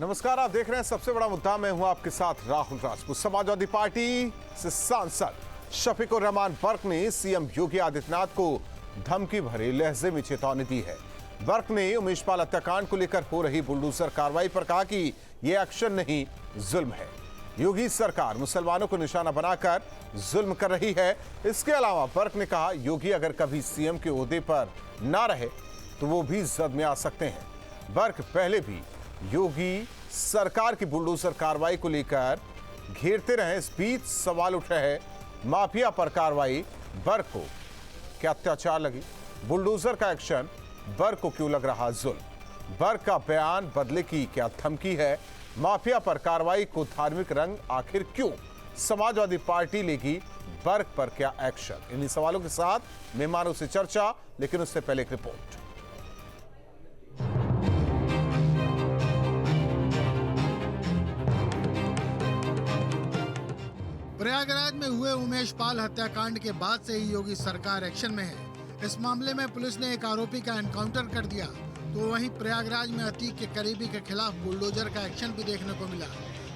नमस्कार, आप देख रहे हैं सबसे बड़ा मुद्दा। मैं हूं आपके साथ राहुल राजपूत। समाजवादी पार्टी से सांसद शफीकुर रहमान बर्क ने सीएम योगी आदित्यनाथ को धमकी भरे लहजे में चेतावनी दी है। बर्क ने उमेश पाल हत्याकांड को लेकर हो रही बुलडोजर कार्रवाई पर कहा कि यह एक्शन नहीं, जुल्म है। योगी सरकार मुसलमानों को निशाना बनाकर जुल्म कर रही है। इसके अलावा बर्क ने कहा, योगी अगर कभी सीएम के ओहदे पर ना रहे तो वो भी जद में आ सकते हैं। बर्क पहले भी योगी सरकार की बुलडोजर कार्रवाई को लेकर घेरते रहे। इस बीच सवाल उठ रहे हैं माफिया पर कार्रवाई बर्क को क्या अत्याचार लगी? बुलडोजर का एक्शन बर्क को क्यों लग रहा जुल्म? बर्क का बयान बदले की क्या धमकी है? माफिया पर कार्रवाई को धार्मिक रंग आखिर क्यों? समाजवादी पार्टी लेगी बर्क पर क्या एक्शन? इन्हीं सवालों के साथ मेहमानों से चर्चा, लेकिन उससे पहले एक रिपोर्ट। प्रयागराज में हुए उमेश पाल हत्याकांड के बाद से ही योगी सरकार एक्शन में है। इस मामले में पुलिस ने एक आरोपी का एनकाउंटर कर दिया, तो वहीं प्रयागराज में अतीक के करीबी के खिलाफ बुलडोजर का एक्शन भी देखने को मिला।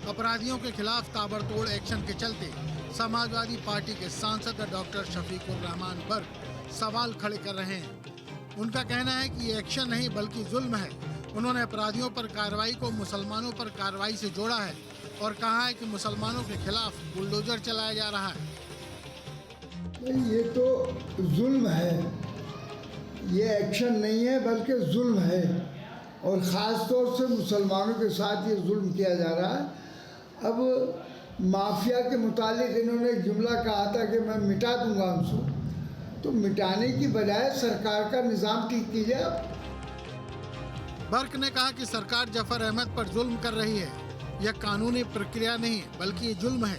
अपराधियों के खिलाफ ताबड़तोड़ एक्शन के चलते समाजवादी पार्टी के सांसद डॉक्टर शफीकुर रहमान बर्क सवाल खड़े कर रहे हैं। उनका कहना है कि ये एक्शन नहीं बल्कि जुल्म है। उन्होंने अपराधियों पर कार्रवाई को मुसलमानों पर कार्रवाई से जोड़ा है और कहा है कि मुसलमानों के खिलाफ बुलडोजर चलाया जा रहा है। ये तो जुल्म है, ये एक्शन नहीं है बल्कि जुल्म है, और ख़ास तौर से मुसलमानों के साथ ये जुल्म किया जा रहा है। अब माफिया के मुतालिक इन्होंने एक जुमला कहा था कि मैं मिटा दूंगा उनको, तो मिटाने की बजाय सरकार का निज़ाम ठीक कीजिए। बर्क ने कहा कि सरकार जफर अहमद पर जुल्म कर रही है। यह कानूनी प्रक्रिया नहीं बल्कि जुल्म है।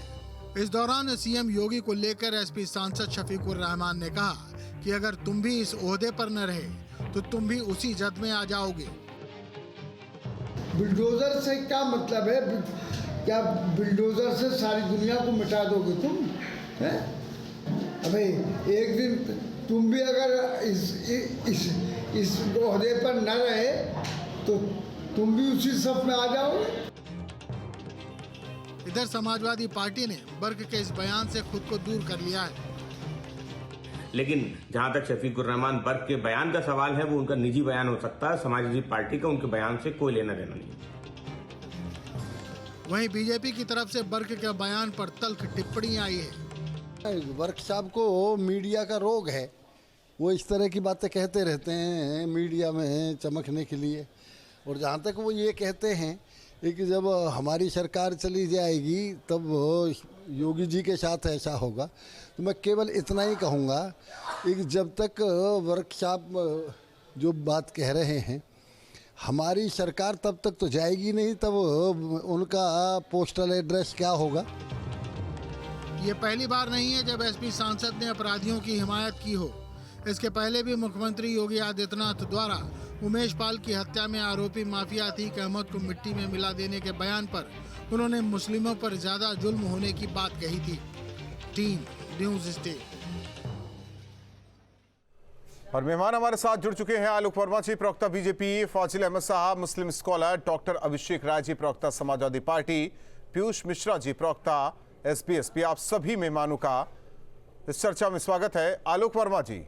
इस दौरान सीएम योगी को लेकर एसपी सांसद शफीकुर रहमान ने कहा कि अगर तुम भी इस ओहदे पर न रहे तो तुम भी उसी जद में आ जाओगे। बुलडोजर से क्या मतलब है? क्या बुलडोजर से सारी दुनिया को मिटा दोगे तुम? हैं? अबे एक दिन तुम भी अगर इस ओहदे पर न रहे तो तुम भी उसी सफ में आ जाओगे। इधर समाजवादी पार्टी ने बर्क के इस बयान से खुद को दूर कर लिया है। लेकिन जहां तक शफीकुर रहमान बर्क के बयान का सवाल है, वो उनका निजी बयान हो सकता है। समाजवादी पार्टी का उनके बयान से कोई लेना देना नहीं। वहीं बीजेपी की तरफ से बर्क के बयान पर तल्ख टिप्पणी आई है। बर्क साहब को मीडिया का रोग है, वो इस तरह की बातें कहते रहते हैं मीडिया में चमकने के लिए। और जहाँ तक वो ये कहते हैं कि जब हमारी सरकार चली जाएगी तब योगी जी के साथ ऐसा होगा, तो मैं केवल इतना ही कहूँगा कि जब तक बर्क साहब जो बात कह रहे हैं हमारी सरकार तब तक तो जाएगी नहीं, तब उनका पोस्टल एड्रेस क्या होगा? ये पहली बार नहीं है जब एसपी सांसद ने अपराधियों की हिमायत की हो। इसके पहले भी मुख्यमंत्री योगी आदित्यनाथ द्वारा उमेश पाल की हत्या में आरोपी माफिया अतीक अहमद को मिट्टी में मिला देने के बयान पर उन्होंने मुस्लिमों पर ज्यादा जुल्म होने की बात कही थी। Team news state. और मेहमान हमारे साथ जुड़ चुके हैं आलोक वर्मा जी, प्रवक्ता बीजेपी, फाजिल अहमद साहब मुस्लिम स्कॉलर, डॉक्टर अभिषेक राय जी, प्रवक्ता समाजवादी पार्टी, पीयूष मिश्रा जी, प्रवक्ता एसपी। आप सभी मेहमानों का इस चर्चा में स्वागत है। आलोक वर्मा जी,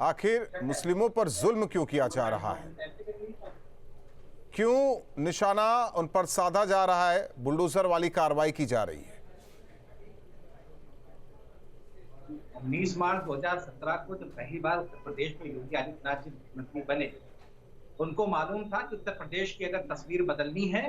आखिर मुस्लिमों पर जुल्म क्यों किया जा रहा है? क्यों निशाना उन पर साधा जा रहा है? बुलडोजर वाली कार्रवाई की जा रही है। 19 मार्च 2017 को जब पहली बार उत्तर प्रदेश में योगी आदित्यनाथ जी मुख्यमंत्री बने, उनको मालूम था कि उत्तर प्रदेश की अगर तस्वीर बदलनी है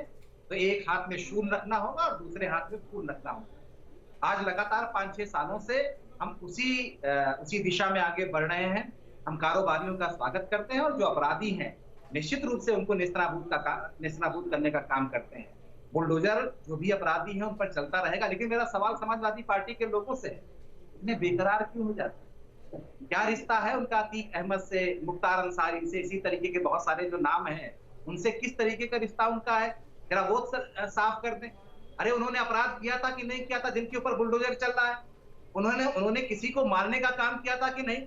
तो एक हाथ में शूल रखना होगा और दूसरे हाथ में फूल रखना होगा। आज लगातार 5-6 सालों से हम उसी दिशा में आगे बढ़ रहे हैं। हम कारोबारियों का स्वागत करते हैं और जो अपराधी हैं निश्चित रूप से उनको नेस्तनाबूद करने का काम करते हैं। बुलडोजर जो भी अपराधी हैं उन पर चलता रहेगा। लेकिन मेरा सवाल समाजवादी पार्टी के लोगों से है, इतने बेकरार क्यों हो जाते हैं? क्या रिश्ता है उनका अतीक अहमद से, मुख्तार अंसारी से, इसी तरीके के बहुत सारे जो नाम हैं उनसे किस तरीके का रिश्ता उनका है? जरा वो साफ कर दें। अरे उन्होंने अपराध किया था कि नहीं किया था जिनके ऊपर बुलडोजर चल रहा है? उन्होंने किसी को मारने का काम किया था कि नहीं?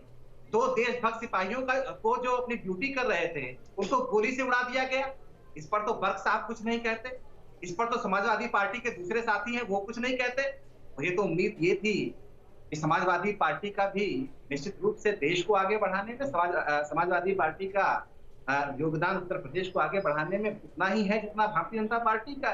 2 देशभक्त सिपाहियों को जो अपनी ड्यूटी कर रहे थे उनको गोली से उड़ा दिया गया। इस पर तो बर्क साहब कुछ नहीं कहते। इस पर तो समाजवादी पार्टी के दूसरे साथी हैं, वो कुछ नहीं कहते। मुझे तो उम्मीद ये थी कि समाजवादी पार्टी का भी निश्चित रूप से देश को आगे बढ़ाने में समाजवादी पार्टी का योगदान उत्तर प्रदेश को आगे बढ़ाने में उतना ही है जितना भारतीय जनता पार्टी का।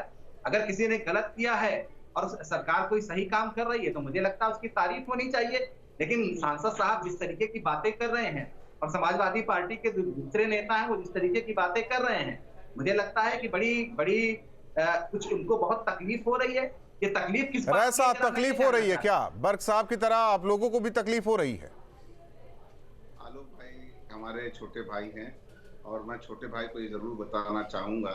अगर किसी ने गलत किया है और सरकार कोई सही काम कर रही है तो मुझे लगता है उसकी तारीफ होनी चाहिए। लेकिन सांसद साहब जिस तरीके की बातें कर रहे हैं और समाजवादी पार्टी के दूसरे नेता हैं वो जिस तरीके की बातें कर रहे हैं, मुझे लगता है कि बड़ी कुछ उनको बहुत तकलीफ हो रही है। ये तकलीफ किस बात की? ऐसा तकलीफ हो रही है क्या? बर्क साहब की तरह आप लोगों को भी तकलीफ हो रही है? आलोक भाई हमारे छोटे भाई हैं और मैं छोटे भाई को ये जरूर बताना चाहूंगा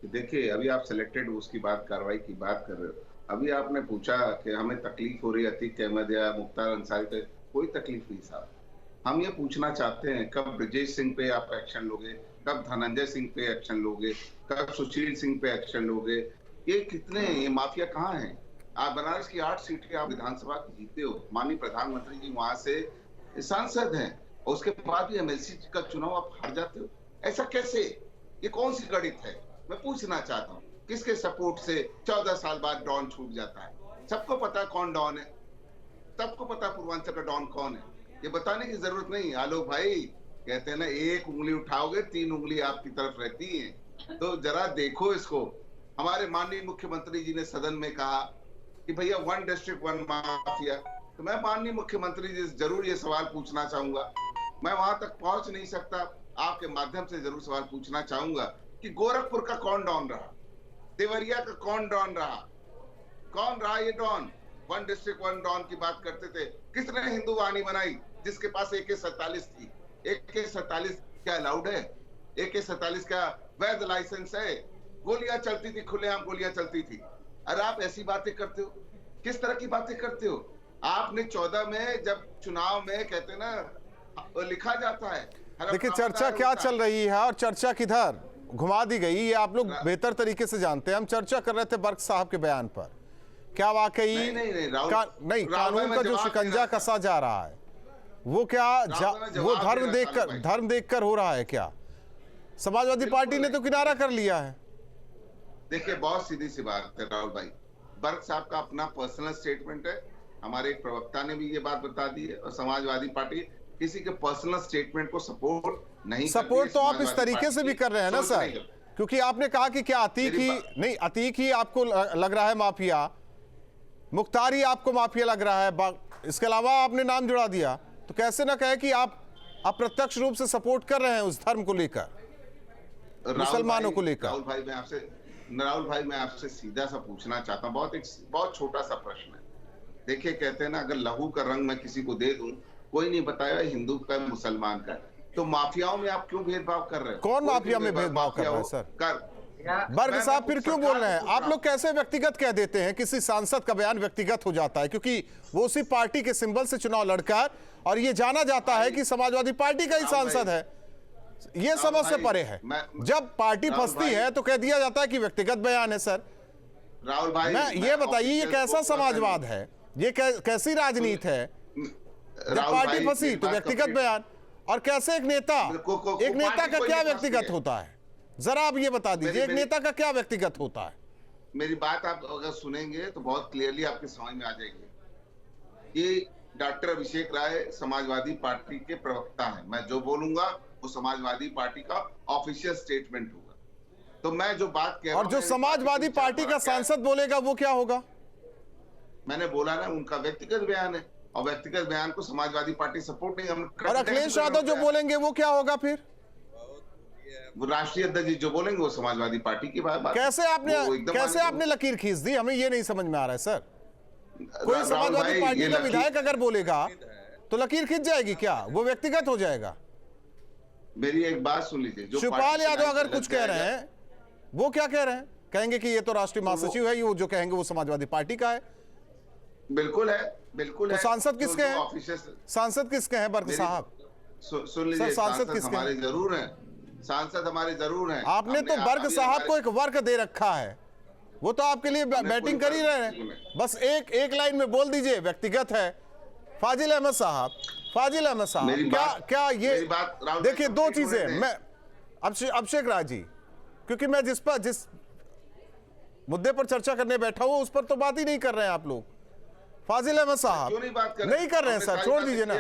कि देखिए, अभी आप सिलेक्टेड उसकी बात, कार्रवाई की बात कर रहे हो। अभी आपने पूछा कि हमें तकलीफ हो रही है अतीक अहमद या मुख्तार अंसारी पे। कोई तकलीफ नहीं साहब। हम ये पूछना चाहते हैं कब ब्रजेश सिंह पे आप एक्शन लोगे, कब धनंजय सिंह पे एक्शन लोगे, कब सुशील सिंह पे एक्शन लोगे? ये कितने, ये माफिया कहाँ हैं? आप बनारस की 8 सीटें आप विधानसभा की जीते हो, माननीय प्रधानमंत्री जी वहां से सांसद हैं और उसके बाद भी एमएलसी का चुनाव आप हार जाते हो। ऐसा कैसे? ये कौन सी गणित है? मैं पूछना चाहता हूँ, किसके सपोर्ट से 14 साल बाद डॉन छूट जाता है? सबको पता है कौन डॉन है, सबको पता पूर्वांचल का डॉन कौन है। ये बताने की जरूरत नहीं। आलोक भाई कहते हैं ना, एक उंगली उठाओगे 3 उंगली आपकी तरफ रहती है। तो जरा देखो इसको। हमारे माननीय मुख्यमंत्री जी ने सदन में कहा कि भैया 1 डिस्ट्रिक्ट 1 माफिया। तो मैं माननीय मुख्यमंत्री जी से जरूर ये सवाल पूछना चाहूंगा। मैं वहां तक पहुंच नहीं सकता, आपके माध्यम से जरूर सवाल पूछना चाहूंगा कि गोरखपुर का कौन डॉन रहा, देवरिया का कौन डॉन रहा, कौन रहा ये डॉन? 1 डिस्ट्रिक्ट 1 डॉन की बात करते थे। किसने हिंदू वाहिनी बनाई जिसके पास AK-47 थी? AK-47 क्या अलाउड है? AK-47 क्या वैध लाइसेंस है? गोलियां चलती थी, खुलेआम गोलियां चलती थी। अरे आप ऐसी बातें करते हो, किस तरह की बातें करते हो? आपने 14 में जब चुनाव में कहते ना लिखा जाता है। देखिए चर्चा क्या चल रही है और चर्चा किधर घुमा दी गई, ये आप लोग बेहतर तरीके से जानते हैं। हम चर्चा कर रहे थे बर्क साहब के बयान पर। क्या वाकई नहीं कानून का जो शिकंजा कसा जा रहा है वो क्या वो धर्म देखकर हो रहा है क्या? समाजवादी पार्टी ने तो किनारा कर लिया है। देखिए बहुत सीधी सी बात है राहुल भाई, बर्क साहब का अपना पर्सनल स्टेटमेंट है। हमारे एक प्रवक्ता ने भी ये बात बता दी है और समाजवादी पार्टी किसी के पर्सनल स्टेटमेंट को सपोर्ट नहीं करती। सपोर्ट तो आप इस तरीके से भी कर रहे हैं ना सर, क्योंकि आपने कहा कि क्या अतीक ही आपको लग रहा है माफिया, मुख्तार ही आपको माफिया लग रहा है, इसके अलावा आपने नाम जुड़ा दिया। तो कैसे ना कहे कि आप अप्रत्यक्ष रूप से सपोर्ट कर रहे हैं उस धर्म को लेकर, मुसलमानों को लेकर। राहुल भाई मैं आपसे सीधा सा पूछना चाहता हूँ, बहुत छोटा सा प्रश्न है। देखिए कहते हैं ना, अगर लहू का रंग मैं किसी को दे दूं, कोई नहीं बताएगा हिंदू का मुसलमान का। तो माफियाओं में आप क्यों भेदभाव कर रहे हैं? कौन माफिया में भेदभाव कर रहे हैं सर? बर्ग साहब फिर क्यों बोल रहे हैं? आप लोग कैसे व्यक्तिगत कह देते हैं? किसी सांसद का बयान व्यक्तिगत हो जाता है क्योंकि वो उसी पार्टी के सिंबल से चुनाव लड़कर, और ये जाना जाता है कि समाजवादी पार्टी का ही सांसद है। ये समझ से परे है। जब पार्टी फंसती है तो कह दिया जाता है कि व्यक्तिगत बयान है। सर राहुल भाई ये बताइए, ये कैसा समाजवाद है? ये कैसी राजनीति है? जब पार्टी फंसी तो व्यक्तिगत बयान, और कैसे एक नेता का क्या व्यक्तिगत होता है? जरा आप ये बता दीजिए, एक नेता का क्या व्यक्तिगत होता है? मेरी बात आप अगर सुनेंगे तो बहुत क्लियरली आपके समझ में आ जाएगी। ये डॉक्टर अभिषेक राय समाजवादी पार्टी के प्रवक्ता हैं। मैं जो बोलूंगा वो समाजवादी पार्टी का ऑफिशियल स्टेटमेंट होगा। तो मैं जो बात कह रहा हूं, और जो समाजवादी पार्टी का सांसद बोलेगा वो क्या होगा? मैंने बोला ना, उनका व्यक्तिगत बयान है और व्यक्तिगत बयान को समाजवादी पार्टी सपोर्ट नहीं। हम और अखिलेश यादव जो बोलेंगे वो क्या होगा? फिर वो राष्ट्रीय अध्यक्ष जी जो बोलेंगे वो समाजवादी पार्टी की बात। कैसे आपने लकीर खींच दी? हमें ये नहीं समझ में आ रहा है सर। कोई समाजवादी पार्टी का विधायक अगर बोलेगा तो लकीर खींच जाएगी क्या? वो व्यक्तिगत हो जाएगा। मेरी एक बात सुन लीजिए, शिवपाल यादव अगर कुछ कह रहे हैं, वो क्या कह रहे हैं? कहेंगे कि ये तो राष्ट्रीय महासचिव है, ये जो कहेंगे वो समाजवादी पार्टी का है। बिल्कुल है, बिल्कुल है। तो सांसद किसके हैं? सांसद किसके हैं बर्ग साहब? सुन लीजिए, सांसद किसके हमारे जरूर हैं, सांसद हमारे जरूर हैं। आपने तो बर्ग साहब को एक वर्ग दे रखा है, वो तो आपके लिए बैटिंग कर ही रहे हैं। बस एक लाइन में बोल दीजिए व्यक्तिगत है। फाजिल अहमद साहब, क्या ये देखिए, दो चीजें मैं अभिषेक राय जी, क्योंकि मैं मुद्दे पर चर्चा करने बैठा हुआ, उस पर तो बात ही नहीं कर रहे हैं आप लोग। फाजिल अहमद साहब क्यों नहीं बात कर नहीं कर रहे हैं सर, छोड़ दीजिए ना।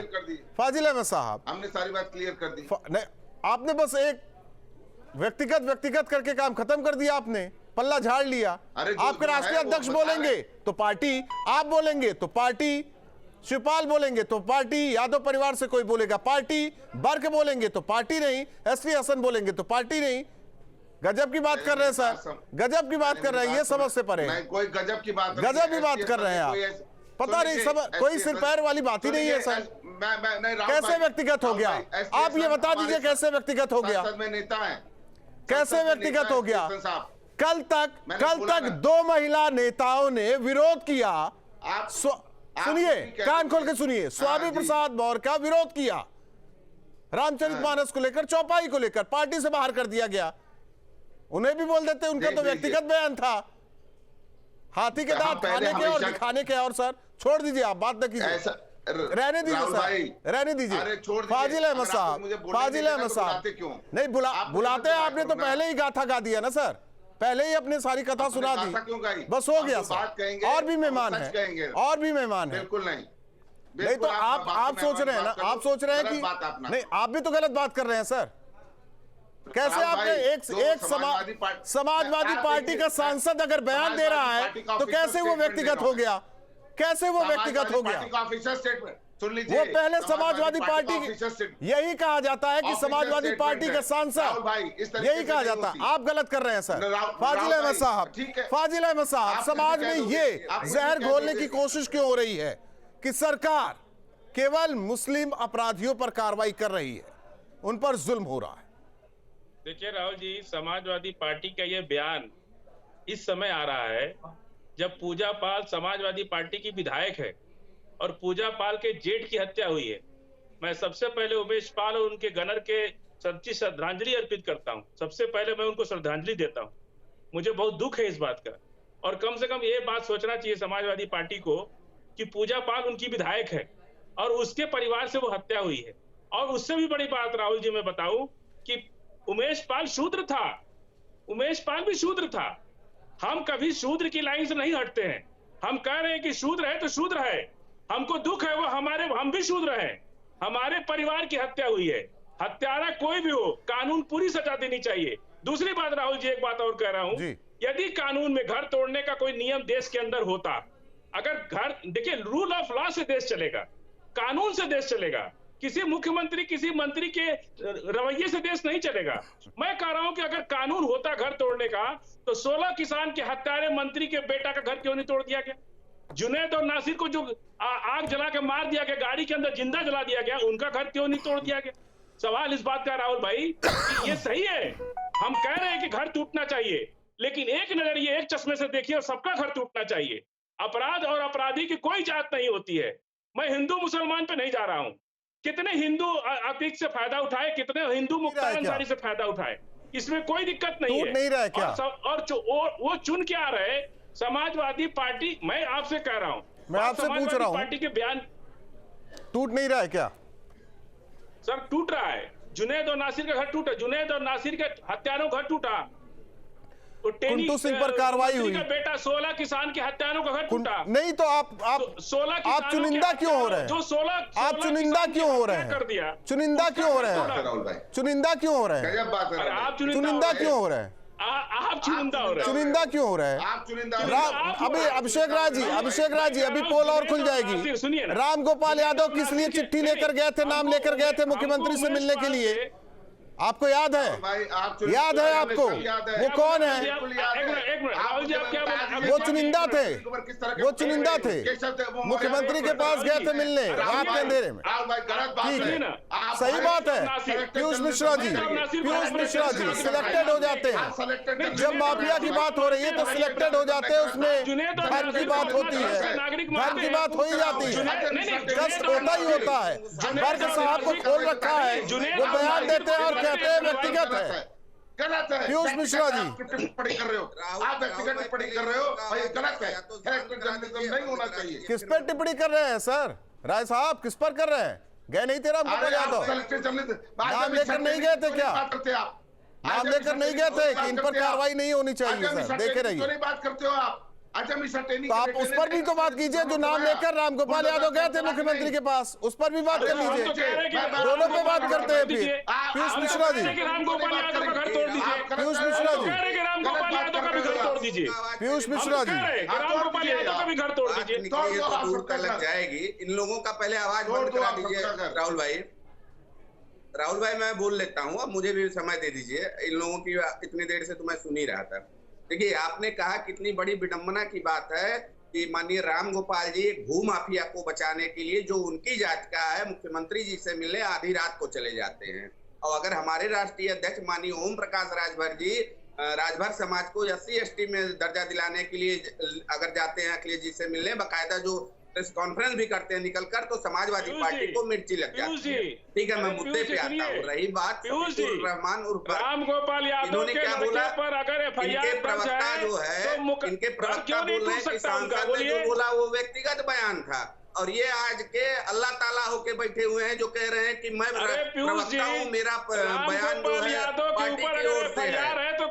फाजिल अहमद साहब हमने सारी बात क्लियर कर दी। नहीं, आपने बस एक व्यक्तिगत करके काम खत्म कर दिया, आपने पल्ला झाड़ लिया। आपके राष्ट्रीय अध्यक्ष बोलेंगे तो पार्टी, आप बोलेंगे तो पार्टी, शिवपाल बोलेंगे तो पार्टी, यादव परिवार से कोई बोलेगा पार्टी, बर्क बोलेंगे तो पार्टी नहीं, एसपी हसन बोलेंगे तो पार्टी नहीं। गजब की बात कर रहे हैं सर, गजब की बात कर रहे हैं, ये समझ से परे है। कोई गजब की बात, गजब की बात कर रहे हैं आप, पता नहीं सब कोई सिर पैर वाली बात ही नहीं है सर। कैसे व्यक्तिगत हो गया, आप ये बता दीजिए कैसे व्यक्तिगत हो गया, नेता है, कैसे व्यक्तिगत हो गया? कल तक 2 महिला नेताओं ने विरोध किया, सुनिए कान खोल के सुनिए, स्वामी प्रसाद मौर्य का विरोध किया, रामचरितमानस को लेकर, चौपाई को लेकर, पार्टी से बाहर कर दिया गया। उन्हें भी बोल देते, उनका तो व्यक्तिगत बयान था। हाथी के दांत खाने के और दिखाने के। और सर छोड़ दीजिए, आप बात न कीजिए, रहने दीजिए सर, रहने दीजिए। फाजिल अहमद साहब, फाजिल अहमद साहब नहीं बुलाते, आपने तो पहले ही गाथा गा दिया ना सर, पहले ही अपनी सारी कथा सुना दी, बस हो गया सर। और भी मेहमान है, और भी मेहमान है। बिल्कुल नहीं तो आप सोच रहे हैं ना, आप सोच रहे हैं कि नहीं, आप भी तो गलत बात कर रहे हैं सर। कैसे आपने एक समाजवादी पार्टी का सांसद अगर बयान दे रहा है तो कैसे वो व्यक्तिगत हो गया, कैसे वो व्यक्तिगत हो गया? वो पहले समाजवादी पार्टी, यही कहा जाता है कि समाजवादी पार्टी के सांसद, यही कहा जाता है। आप गलत कर रहे हैं सर। फाजिल अहमद साहब, फाजिल अहमद साहब, समाज में ये जहर घोलने की कोशिश क्यों हो रही है कि सरकार केवल मुस्लिम अपराधियों पर कार्रवाई कर रही है, उन पर जुल्म हो रहा है? देखिए राहुल जी, समाजवादी पार्टी का ये बयान इस समय आ रहा है जब पूजा पाल समाजवादी पार्टी की विधायक है और पूजा पाल के जेठ की हत्या हुई है। मैं सबसे पहले उमेश पाल और उनके गनर के सच्ची श्रद्धांजलि अर्पित करता हूं। सबसे पहले मैं उनको श्रद्धांजलि देता हूं। मुझे बहुत दुख है इस बात का, और कम से कम ये बात सोचना चाहिए समाजवादी पार्टी को कि पूजा पाल उनकी विधायक है और उसके परिवार से वो हत्या हुई है। और उससे भी बड़ी बात राहुल जी मैं बताऊं कि उमेश पाल शूद्र था, उमेश पाल भी शूद्र था। हम कभी शूद्र की लाइन से नहीं हटते हैं। हम कह रहे हैं कि शूद्र है तो शूद्र है, हमको दुख है वो हम भी शूद्र हैं। हमारे परिवार की हत्या हुई है, हत्यारा कोई भी हो, कानून पूरी सजा देनी चाहिए। दूसरी बात राहुल जी, एक बात और कह रहा हूं, यदि कानून में घर तोड़ने का कोई नियम देश के अंदर होता, अगर घर, देखिए रूल ऑफ लॉ से देश चलेगा, कानून से देश चलेगा, किसी मुख्यमंत्री किसी मंत्री के रवैये से देश नहीं चलेगा। मैं कह रहा हूं कि अगर कानून होता घर तोड़ने का तो 16 किसान के हत्यारे मंत्री के बेटा का घर क्यों नहीं तोड़ दिया गया? जुनैद और नासिर को जो आग जला के मार दिया गया, गाड़ी के अंदर जिंदा जला दिया गया, उनका घर क्यों नहीं तोड़ दिया गया? सवाल इस बात का राहुल भाई कि ये सही है, हम कह रहे हैं कि घर टूटना चाहिए, लेकिन एक नजरिए एक चश्मे से देखिए और सबका घर टूटना चाहिए। अपराध और अपराधी की कोई जात नहीं होती है। मैं हिंदू मुसलमान पे नहीं जा रहा हूं। कितने हिंदू अतीक से फायदा उठाए, कितने हिंदू मुख्तार अंसारी से फायदा उठाए, इसमें कोई दिक्कत नहीं है। नहीं रहा है क्या? और वो चुन के आ रहे समाजवादी पार्टी। मैं आपसे कह रहा हूं, मैं आपसे पूछ रहा हूं, पार्टी के बयान टूट नहीं रहा है क्या? सर टूट रहा है। जुनैद और नासिर का घर टूटा, जुनैद और नासिर के हत्यारों का घर टूटा, कुंटू सिंह पर कार्रवाई हुई, बेटा 16 किसान के हत्यारों का घर टूटा। नहीं तो आप 16 आप चुनिंदा क्यों हो रहे हैं? जो 16 आप चुनिंदा क्यों हो रहे हैं? कर दिया, चुनिंदा क्यों हो रहे हैं? चुनिंदा क्यों हो रहे हैं? आप चुनिंदा क्यों हो रहे हैं? आप चुनिंदा हो रहे हैं। चुनिंदा क्यों हो रहे हैं? अभी अभिषेक राज जी अभी पोल और खुल जाएगी। राम गोपाल यादव किस लिए चिट्ठी लेकर गए थे, नाम लेकर गए थे मुख्यमंत्री से मिलने के लिए? आपको याद है? याद है आपको? वो कौन है? वो चुनिंदा थे, वो चुनिंदा थे, मुख्यमंत्री के पास गए थे मिलने आपके अंधेरे में। ठीक है, सही बात है। पीयूष मिश्रा जी सिलेक्टेड हो जाते हैं। जब माफिया की बात हो रही है तो सिलेक्टेड हो जाते हैं, उसमें धर्म की बात होती है, धर्म की बात हो ही जाती है, कष्ट होता ही होता है। वर्ग साहब को खोल रखा है, वो बयान देते हैं और कहते हैं व्यक्तिगत है। गलत है। पीयूष मिश्रा जी टिप्पणी कर रहे हो, आप व्यक्तिगत टिप्पणी कर रहे हो, भाई गलत है, नहीं होना चाहिए। किस पर टिप्पणी कर रहे हैं सर राय साहब? किस पर कर रहे हैं? गए नहीं थे राम गोपाल यादव? नाम लेकर नहीं गए थे क्या? नाम लेकर नहीं गए थे कि इन पर कार्रवाई नहीं होनी चाहिए सर, देखे रहिए। नहीं बात करते हो आप। अच्छा मिस्टर टेनी, तो आप उस पर भी तो बात कीजिए जो नाम लेकर रामगोपाल यादव गए थे मुख्यमंत्री के पास, उस पर भी बात कर लीजिए। दोनों पे बात करते हैं फिर। पीयूष मिश्रा जी, रामगोपाल यादव का घर तोड़ दीजिए। पीयूष मिश्रा जी, रामगोपाल यादव का भी घर तोड़ दीजिए। पीयूष मिश्रा जी, रामगोपाल यादव का भी घर तोड़ दीजिए। ये तो दूर तक लग जाएगी। इन लोगों का पहले आवाज बंद करा दीजिए। राहुल भाई मैं बोल लेता हूँ, अब मुझे भी समय दे दीजिए। इन लोगों की इतनी देर से तो मैं सुन ही रहा था। देखिए, आपने कहा कितनी बड़ी विडंबना की बात है कि माननीय रामगोपाल जी एक भू माफिया को बचाने के लिए जो उनकी जात का है, मुख्यमंत्री जी से मिलने आधी रात को चले जाते हैं। और अगर हमारे राष्ट्रीय अध्यक्ष माननीय ओम प्रकाश राजभर जी राजभर समाज को SC ST में दर्जा दिलाने के लिए अगर जाते हैं अखिलेश जी से मिलने, बाकायदा जो प्रेस कॉन्फ्रेंस भी करते हैं निकलकर, तो समाजवादी पार्टी को मिर्ची लग जाती है। ठीक है, मैं मुद्दे पे आता हूँ। रही बात रहमान उर्फ रामगोपाल यादव के लड़के पर अगर FIR इनके प्रवक्ता जो है, इनके प्रवक्ता बोल रहे हैं कि सांसद ने जो बोला वो व्यक्तिगत बयान था, और ये आज के अल्लाह ताला होके बैठे हुए हैं जो कह रहे हैं कि मैं प्रवक्ता हूँ, मेरा बयान जो है पार्टी की ओर से है।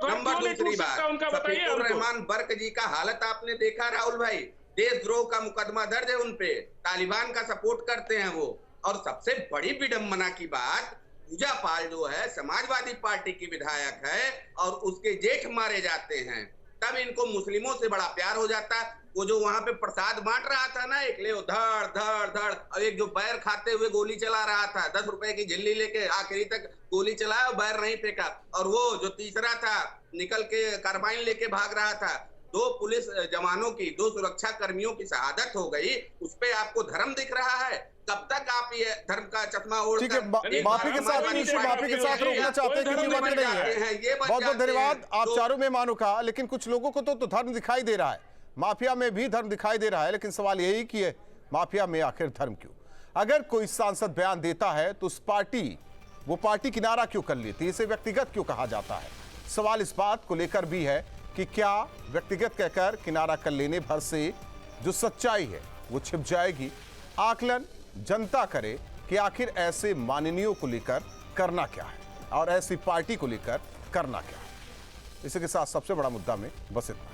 नंबर दूसरी बात, शफीकुर रहमान बर्क जी का हालत आपने देखा राहुल भाई, देशद्रोह का मुकदमा दर्ज है उनपे, तालिबान का सपोर्ट करते हैं वो। और सबसे बड़ी विडंबना की बात, पूजा पाल जो है समाजवादी पार्टी की विधायक है और उसके जेठ मारे जाते हैं, तब इनको मुस्लिमों से बड़ा प्यार हो जाता। वो जो वहां पे प्रसाद बांट रहा था ना, एक ले धड़ धड़ धड़, और एक जो बैर खाते हुए गोली चला रहा था, 10 रुपए की झिल्ली लेके आखिरी तक गोली चलाया और बैर नहीं फेंका। और वो जो तीसरा था निकल के कार्बाइन लेके भाग रहा था, 2 पुलिस जवानों की, 2 सुरक्षा कर्मियों की शहादत हो गई, उस पे आपको धर्म दिख रहा है। कब तक आप ये धर्म का चश्मा ओढ़ ठीक है, माफी के साथ रोकना चाहते हैं क्योंकि वक्त नहीं है। बहुत बहुत धन्यवाद आप चारों मेहमानों का। लेकिन कुछ लोगों को तो धर्म दिखाई दे रहा है, माफिया में भी धर्म दिखाई दे रहा है, लेकिन सवाल यही कि माफिया में आखिर धर्म क्यों? अगर कोई सांसद बयान देता है तो उस वो पार्टी किनारा क्यों कर लेती है, इसे व्यक्तिगत क्यों कहा जाता है? सवाल इस बात को लेकर भी है कि क्या व्यक्तिगत कहकर किनारा कर लेने भर से जो सच्चाई है वो छिप जाएगी? आकलन जनता करे कि आखिर ऐसे माननीयों को लेकर करना क्या है और ऐसी पार्टी को लेकर करना क्या है। इसी के साथ सबसे बड़ा मुद्दा में बस इतना।